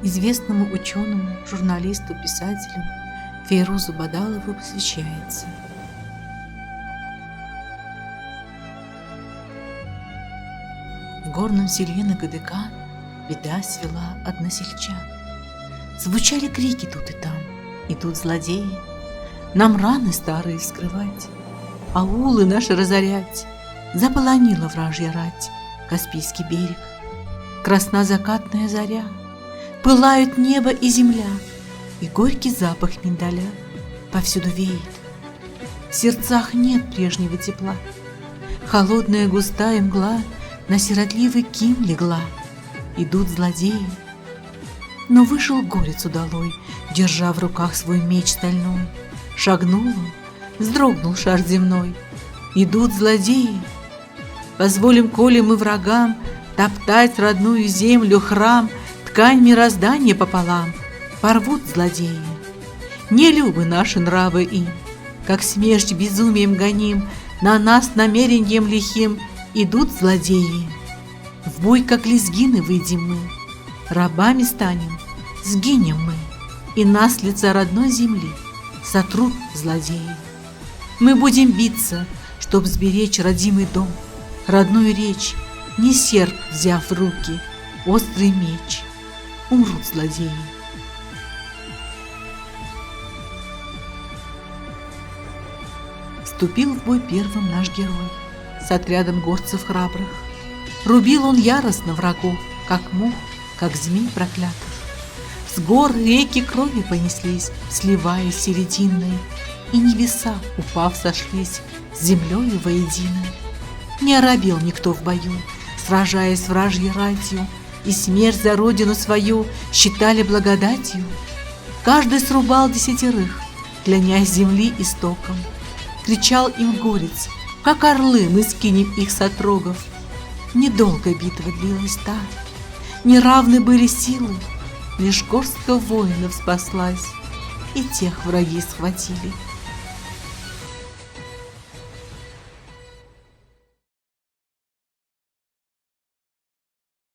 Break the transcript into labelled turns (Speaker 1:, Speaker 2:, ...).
Speaker 1: известному ученому, журналисту, писателю Фейрузу Бадалову посвящается. В горном селе на ГДК беда свела односельчан. Звучали крики тут и там, идут злодеи, нам раны старые вскрывать, аулы наши разорять. Заполонила вражья рать Каспийский берег. Красна закатная заря, пылают небо и земля, и горький запах миндаля повсюду веет. В сердцах нет прежнего тепла, холодная густая мгла на сиротливый Ким легла. Идут злодеи. Но вышел горец удалой, держа в руках свой меч стальной. Шагнул он, вздрогнул шар земной. Идут злодеи. Позволим, коли мы врагам, топтать родную землю, храм, ткань мироздания пополам, порвут злодеи. Не любы наши нравы им, как смерть безумием гоним, на нас намерением лихим идут злодеи. В бой, как лезгины, выйдем мы, рабами станем, сгинем мы, и нас с лица родной земли сотрут злодеи. Мы будем биться, чтоб сберечь родимый дом, родную речь, не серп взяв в руки, острый меч. Умрут злодеи. Вступил в бой первым наш герой с отрядом горцев храбрых. Рубил он яростно врагов, как мух, как змей проклятых. С гор реки крови понеслись, сливаясь серединной, и небеса, упав, сошлись с землею воедино. Не оробел никто в бою, сражаясь с вражьей ратью, и смерть за родину свою считали благодатью. Каждый срубал 10, клянясь земли истоком. Кричал им горец: как орлы мы скинем их с отрогов. Недолго битва длилась та, неравны были силы, лишь горстка воинов спаслась, и тех враги схватили.